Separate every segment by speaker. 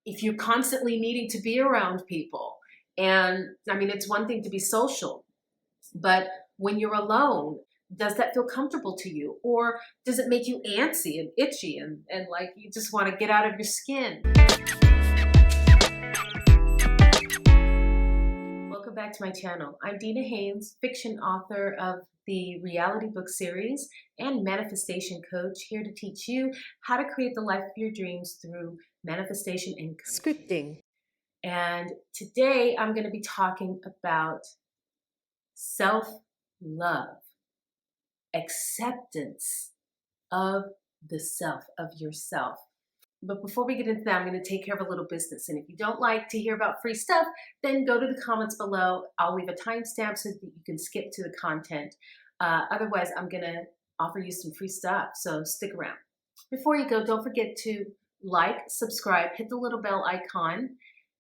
Speaker 1: if you're constantly needing to be around people. And I mean, it's one thing to be social, but when you're alone, does that feel comfortable to you? Or does it make you antsy and itchy and like you just want to get out of your skin? Welcome back to my channel. I'm Dina Haynes, fiction author of the reality book series and manifestation coach, here to teach you how to create the life of your dreams through manifestation and scripting. And today I'm going to be talking about self-love, acceptance of the self, of yourself. But before we get into that, I'm going to take care of a little business. And if you don't like to hear about free stuff, then go to the comments below. I'll leave a timestamp so that you can skip to the content. Otherwise, I'm going to offer you some free stuff. So stick around. Before you go, don't forget to like, subscribe, hit the little bell icon,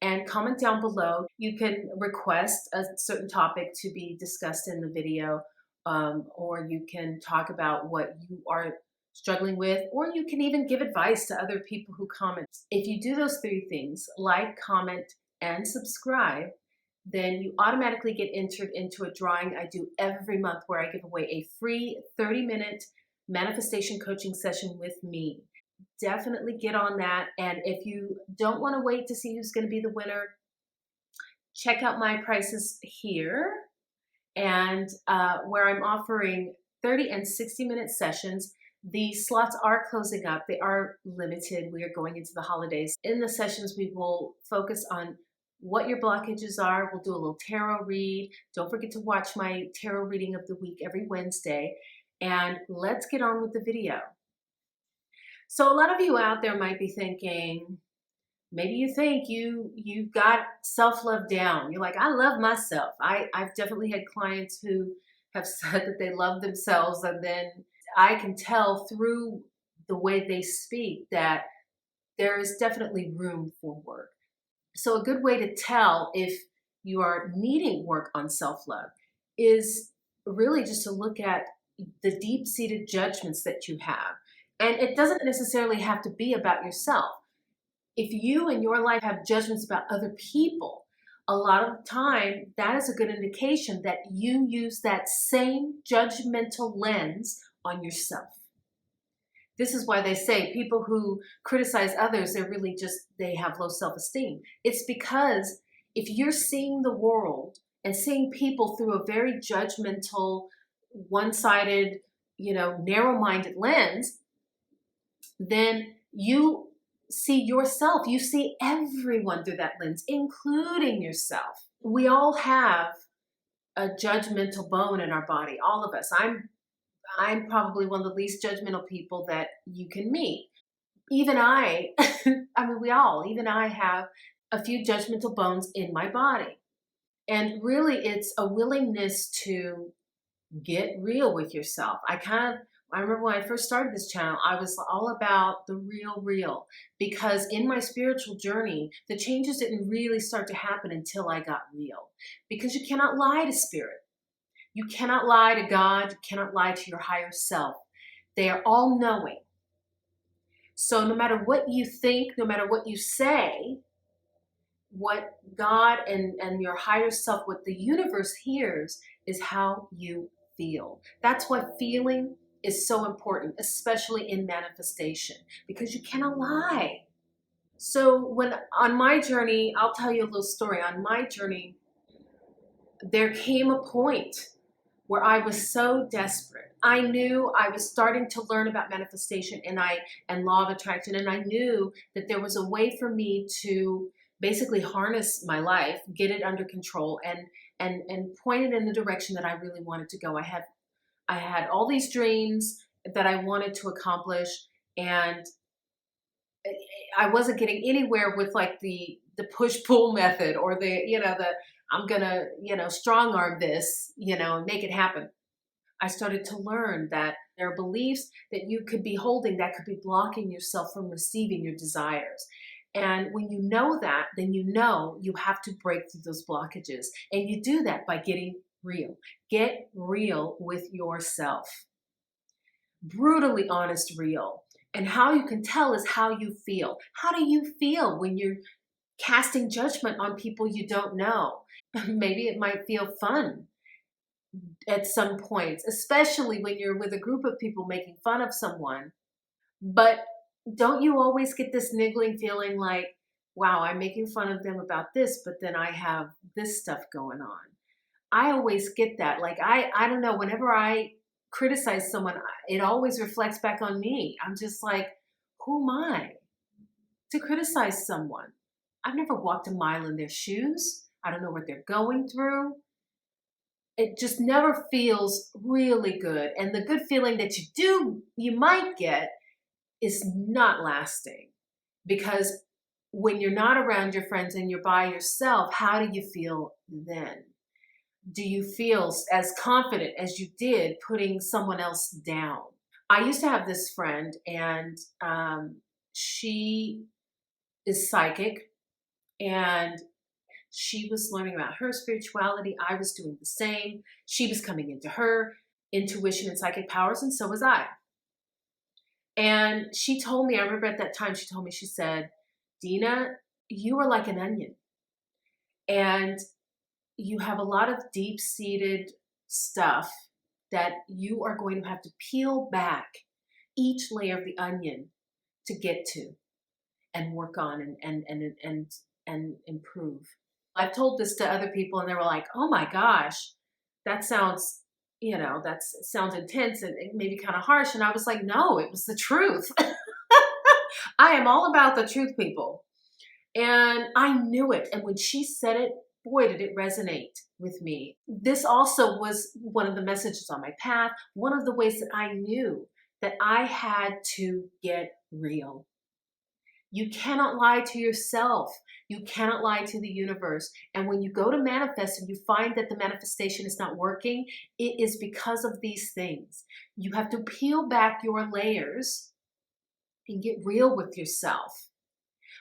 Speaker 1: and comment down below. You can request a certain topic to be discussed in the video, or you can talk about what you are struggling with, or you can even give advice to other people who comment. If you do those three things, like, comment, and subscribe, then you automatically get entered into a drawing I do every month where I give away a free 30-minute manifestation coaching session with me. Definitely get on that. And if you don't want to wait to see who's going to be the winner, check out my prices here, and where I'm offering 30 and 60-minute sessions. The slots are closing up. They are limited. We are going into the holidays. In the sessions, we will focus on what your blockages are. We'll do a little tarot read. Don't forget to watch my tarot reading of the week every Wednesday. And let's get on with the video. So a lot of you out there might be thinking, maybe you think you've got self-love down. You're like, I love myself. I've definitely had clients who have said that they love themselves, and then I can tell through the way they speak that there is definitely room for work. So a good way to tell if you are needing work on self-love is really just to look at the deep-seated judgments that you have. And it doesn't necessarily have to be about yourself. If you in your life have judgments about other people, a lot of the time that is a good indication that you use that same judgmental lens on yourself. This is why they say people who criticize others, they have low self-esteem. It's because if you're seeing the world and seeing people through a very judgmental, one-sided, narrow-minded lens, then you see yourself, you see everyone through that lens, including yourself. We all have a judgmental bone in our body, all of us. I'm probably one of the least judgmental people that you can meet. Even I have a few judgmental bones in my body. And really it's a willingness to get real with yourself. I remember when I first started this channel, I was all about the real, because in my spiritual journey, the changes didn't really start to happen until I got real. Because you cannot lie to spirit. You cannot lie to God. You cannot lie to your higher self. They are all knowing. So no matter what you think, no matter what you say, what God and your higher self, what the universe hears is how you feel. That's why feeling is so important, especially in manifestation, because you cannot lie. So on my journey, I'll tell you a little story. On my journey, there came a point where I was so desperate. I knew I was starting to learn about manifestation and law of attraction, and I knew that there was a way for me to basically harness my life, get it under control, and point it in the direction that I really wanted to go. I had all these dreams that I wanted to accomplish, and I wasn't getting anywhere with like the push-pull method or I'm gonna, strong arm this, and make it happen. I started to learn that there are beliefs that you could be holding that could be blocking yourself from receiving your desires. And when you know that, then you know you have to break through those blockages. And you do that by getting real. Get real with yourself. Brutally honest, real. And how you can tell is how you feel. How do you feel when you're casting judgment on people you don't know? Maybe it might feel fun at some points, especially when you're with a group of people making fun of someone. But don't you always get this niggling feeling like, wow, I'm making fun of them about this, but then I have this stuff going on? I always get that. Like, I don't know, whenever I criticize someone, it always reflects back on me. I'm just like, who am I to criticize someone? I've never walked a mile in their shoes. I don't know what they're going through. It just never feels really good. And the good feeling that you might get is not lasting, because when you're not around your friends and you're by yourself, how do you feel then? Do you feel as confident as you did putting someone else down? I used to have this friend, and she is psychic, and she was learning about her spirituality. I was doing the same. She was coming into her intuition and psychic powers, and so was I. And she told me, I remember at that time, she told me, she said, Dina, you are like an onion. And you have a lot of deep-seated stuff that you are going to have to peel back each layer of the onion to get to and work on and improve. I've told this to other people, and they were like, oh my gosh, that sounds, that sounds intense and maybe kind of harsh. And I was like, no, it was the truth. I am all about the truth, people. And I knew it. And when she said it, boy, did it resonate with me. This also was one of the messages on my path, one of the ways that I knew that I had to get real. You cannot lie to yourself. You cannot lie to the universe. And when you go to manifest and you find that the manifestation is not working, it is because of these things. You have to peel back your layers and get real with yourself.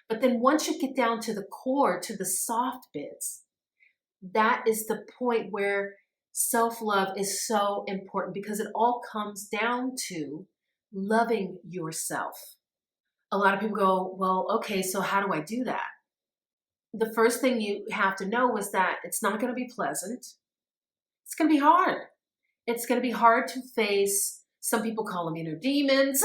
Speaker 1: But then once you get down to the core, to the soft bits, that is the point where self-love is so important, because it all comes down to loving yourself. A lot of people go, well, okay, so how do I do that? The first thing you have to know is that it's not going to be pleasant. It's going to be hard. It's going to be hard to face. Some people call them inner demons.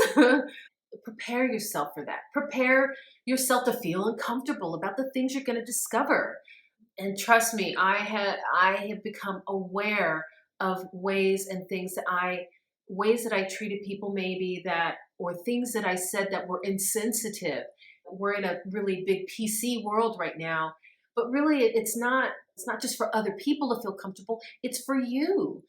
Speaker 1: Prepare yourself for that. Prepare yourself to feel uncomfortable about the things you're going to discover. And trust me, I have become aware of ways and things that ways that I treated people maybe that, or things that I said that were insensitive. We're in a really big PC world right now, but really it's not just for other people to feel comfortable. It's for you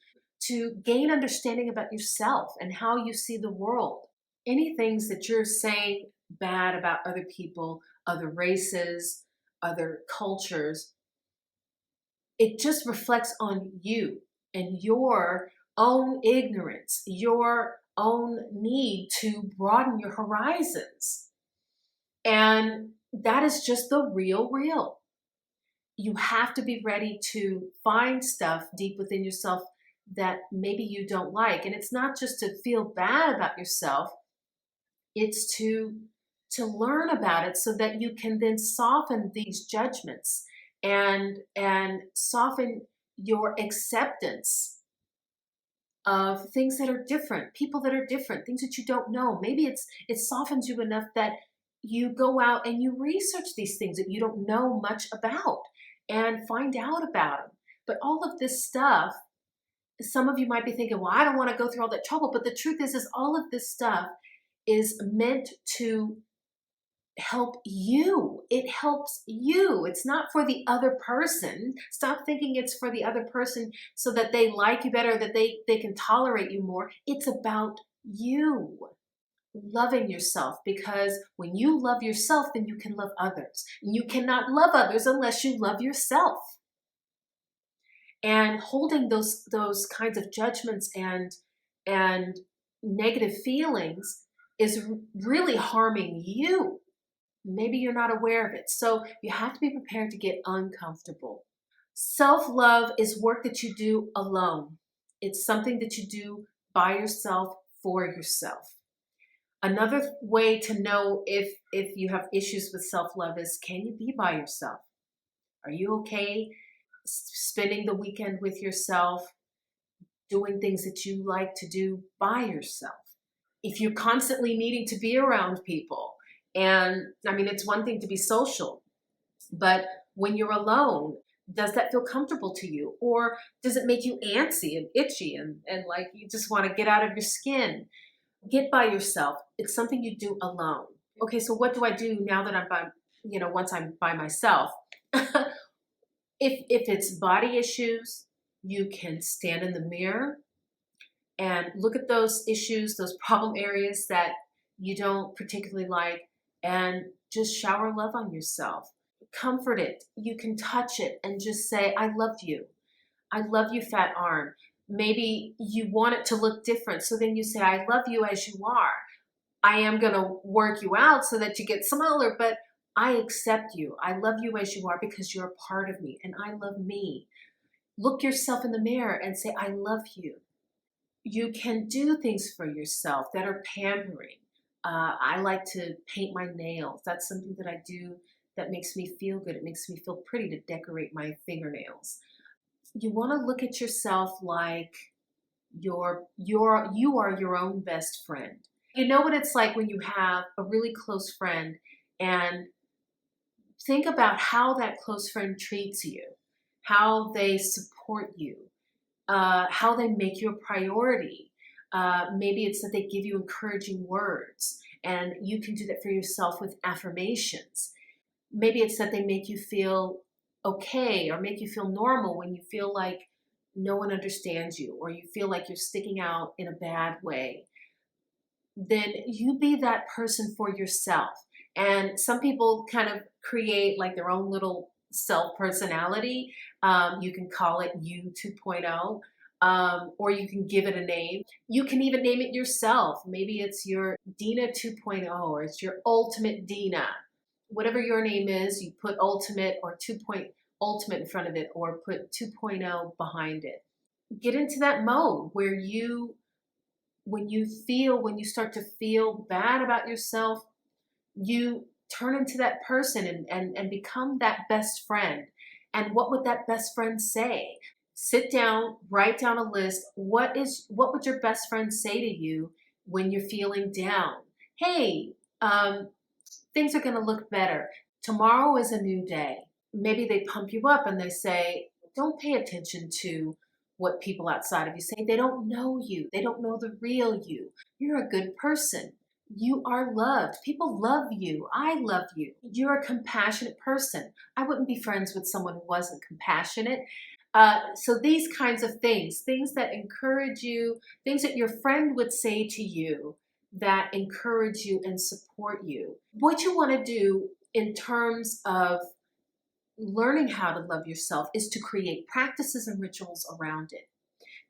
Speaker 1: to gain understanding about yourself and how you see the world. Any things that you're saying bad about other people, other races, other cultures, it just reflects on you and your own ignorance, your own need to broaden your horizons. And that is just the real. You have to be ready to find stuff deep within yourself that maybe you don't like. And it's not just to feel bad about yourself, it's to learn about it so that you can then soften these judgments and soften your acceptance of things that are different, people that are different, things that you don't know. Maybe it softens you enough that you go out and you research these things that you don't know much about and find out about them. But all of this stuff, some of you might be thinking, well, I don't want to go through all that trouble. But the truth is all of this stuff is meant to help you. It helps you. It's not for the other person. Stop thinking it's for the other person so that they like you better, that they can tolerate you more. It's about you loving yourself, because when you love yourself, then you can love others. You cannot love others unless you love yourself. And holding those kinds of judgments and negative feelings is really harming you. Maybe you're not aware of it. So you have to be prepared to get uncomfortable. Self-love is work that you do alone. It's something that you do by yourself, for yourself. Another way to know if you have issues with self-love is, can you be by yourself? Are you okay spending the weekend with yourself, doing things that you like to do by yourself? If you're constantly needing to be around people, and I mean, it's one thing to be social, but when you're alone, does that feel comfortable to you? Or does it make you antsy and itchy and like you just want to get out of your skin? Get by yourself. It's something you do alone. Okay, so what do I do now that I'm by, once I'm by myself? If it's body issues, you can stand in the mirror and look at those issues, those problem areas that you don't particularly like, and just shower love on yourself. Comfort it. You can touch it and just say, I love you. I love you, fat arm. Maybe you want it to look different. So then you say, I love you as you are. I am going to work you out so that you get smaller, but I accept you. I love you as you are because you're a part of me and I love me. Look yourself in the mirror and say, I love you. You can do things for yourself that are pampering. I like to paint my nails. That's something that I do that makes me feel good. It makes me feel pretty to decorate my fingernails. You want to look at yourself like you are your own best friend. You know what it's like when you have a really close friend, and think about how that close friend treats you, how they support you, how they make you a priority. Maybe it's that they give you encouraging words, and you can do that for yourself with affirmations. Maybe it's that they make you feel okay or make you feel normal when you feel like no one understands you or you feel like you're sticking out in a bad way. Then you be that person for yourself. And some people kind of create like their own little self personality. You can call it you 2.0. Or you can give it a name. You can even name it yourself. Maybe it's your Dina 2.0 or it's your ultimate Dina. Whatever your name is, you put ultimate or ultimate in front of it or put 2.0 behind it. Get into that mode where when you start to feel bad about yourself, you turn into that person and become that best friend. And what would that best friend say? Sit down, write down a list. What would your best friend say to you when you're feeling down? Hey, things are going to look better. Tomorrow is a new day. Maybe they pump you up and they say, don't pay attention to what people outside of you say. They don't know you. They don't know the real you. You're a good person. You are loved. People love you. I love you. You're a compassionate person. I wouldn't be friends with someone who wasn't compassionate. So these kinds of things that encourage you, things that your friend would say to you that encourage you and support you. What you want to do in terms of learning how to love yourself is to create practices and rituals around it.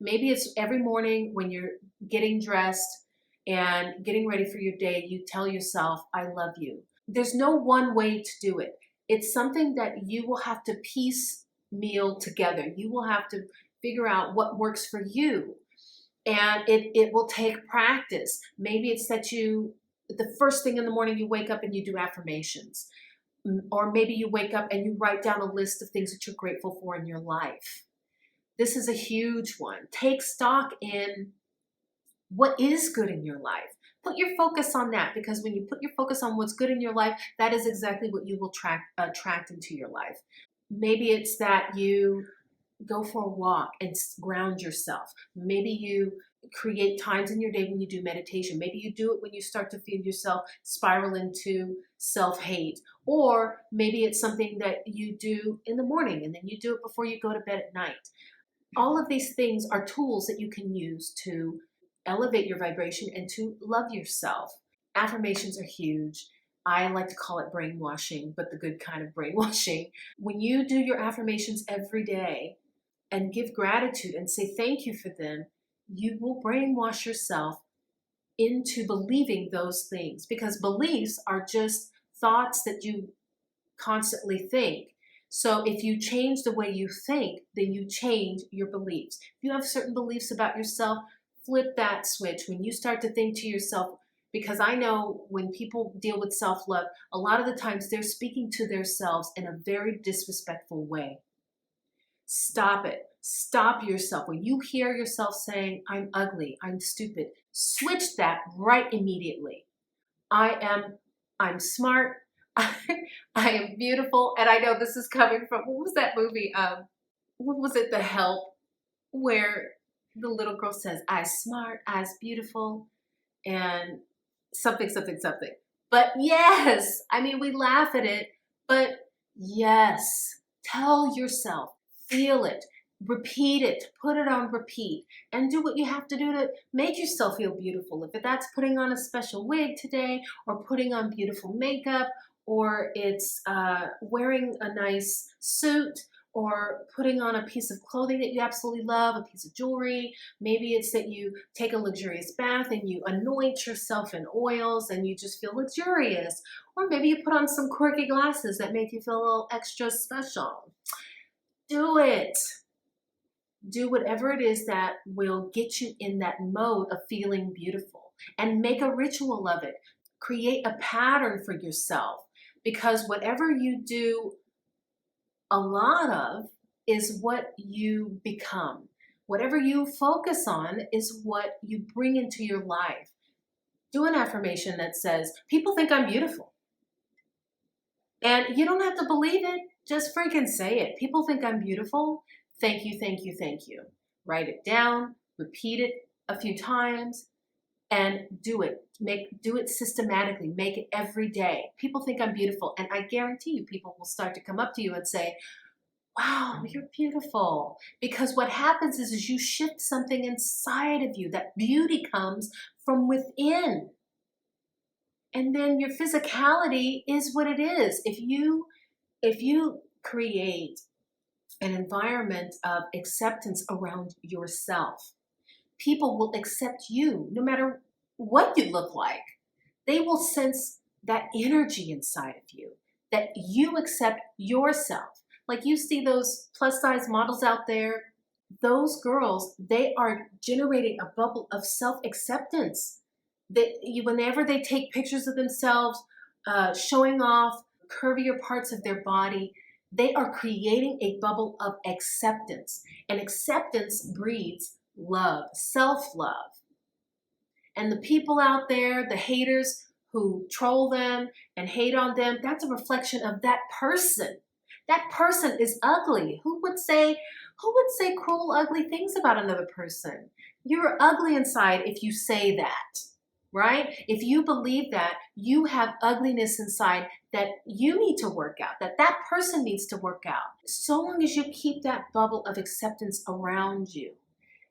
Speaker 1: Maybe it's every morning when you're getting dressed and getting ready for your day, you tell yourself, I love you. There's no one way to do it. It's something that you will have to piecemeal together. You will have to figure out what works for you. And it will take practice. Maybe it's that the first thing in the morning you wake up and you do affirmations. Or maybe you wake up and you write down a list of things that you're grateful for in your life. This is a huge one. Take stock in what is good in your life. Put your focus on that, because when you put your focus on what's good in your life, that is exactly what you will attract into your life. Maybe it's that you go for a walk and ground yourself. Maybe you create times in your day when you do meditation. Maybe you do it when you start to feel yourself spiral into self-hate. Or maybe it's something that you do in the morning and then you do it before you go to bed at night. All of these things are tools that you can use to elevate your vibration and to love yourself. Affirmations are huge. I like to call it brainwashing, but the good kind of brainwashing. When you do your affirmations every day and give gratitude and say thank you for them, you will brainwash yourself into believing those things, because beliefs are just thoughts that you constantly think. So if you change the way you think, then you change your beliefs. If you have certain beliefs about yourself, flip that switch. When you start to think to yourself, Because I know when people deal with self-love, a lot of the times they're speaking to themselves in a very disrespectful way. Stop it. Stop yourself. When you hear yourself saying, I'm ugly, I'm stupid, switch that right immediately. I'm smart, I am beautiful, and I know this is coming from, what was that movie? What was it, The Help, where the little girl says, I's smart, I's beautiful, and something, something, something. But yes, I mean, we laugh at it, but yes, tell yourself, feel it, repeat it, put it on repeat, and do what you have to do to make yourself feel beautiful. If that's putting on a special wig today, or putting on beautiful makeup, or it's wearing a nice suit, or putting on a piece of clothing that you absolutely love, a piece of jewelry. Maybe it's that you take a luxurious bath and you anoint yourself in oils and you just feel luxurious. Or maybe you put on some quirky glasses that make you feel a little extra special. Do it. Do whatever it is that will get you in that mode of feeling beautiful, and make a ritual of it. Create a pattern for yourself, because whatever you do a lot of is what you become. Whatever you focus on is what you bring into your life. Do an affirmation that says, people think I'm beautiful. And you don't have to believe it. Just freaking say it. People think I'm beautiful. Thank you, thank you, thank you. Write it down, repeat it a few times, and do it. Do it systematically. Make it every day. People think I'm beautiful, and I guarantee you people will start to come up to you and say, wow, you're beautiful. Because what happens is you shift something inside of you. That beauty comes from within. And then your physicality is what it is. If you create an environment of acceptance around yourself, people will accept you no matter what you look like. They will sense that energy inside of you, that you accept yourself. Like you see those plus size models out there, those girls, they are generating a bubble of self-acceptance. Whenever they take pictures of themselves, showing off curvier parts of their body, they are creating a bubble of acceptance. And acceptance breeds love, self-love. And the people out there, the haters who troll them and hate on them, that's a reflection of that person. That person is ugly. Who would say cruel, ugly things about another person? You're ugly inside if you say that, right? If you believe that, you have ugliness inside that you need to work out, that person needs to work out. So long as you keep that bubble of acceptance around you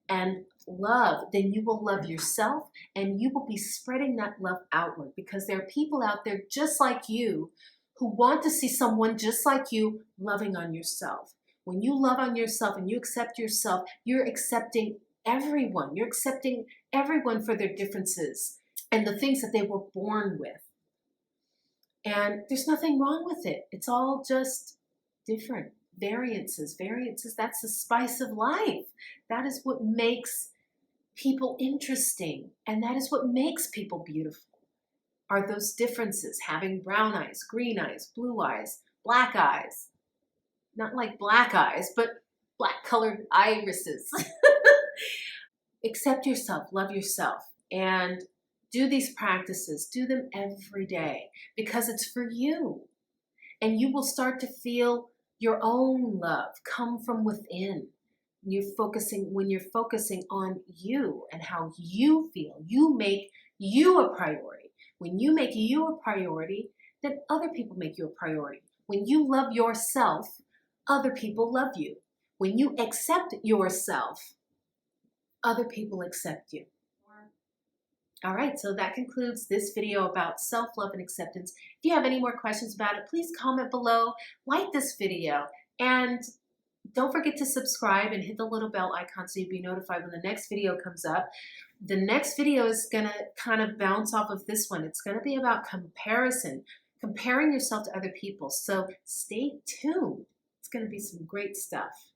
Speaker 1: and love, then you will love yourself, and you will be spreading that love outward, because there are people out there just like you who want to see someone just like you loving on yourself. When you love on yourself and you accept yourself, you're accepting everyone. You're accepting everyone for their differences and the things that they were born with. And there's nothing wrong with it. It's all just different. Variances, that's the spice of life. That is what makes people interesting. And that is what makes people beautiful, are those differences. Having brown eyes, green eyes, blue eyes, black eyes. Not like black eyes, but black colored irises. Accept yourself, love yourself, and do these practices. Do them every day, because it's for you. And you will start to feel your own love come from within. When you're focusing on you and how you feel, you make you a priority. When you make you a priority, then other people make you a priority. When you love yourself, other people love you. When you accept yourself, other people accept you. All right, so that concludes this video about self-love and acceptance. If you have any more questions about it, please comment below, like this video, and don't forget to subscribe and hit the little bell icon so you'll be notified when the next video comes up. The next video is gonna kind of bounce off of this one. It's gonna be about comparison, comparing yourself to other people. So stay tuned. It's gonna be some great stuff.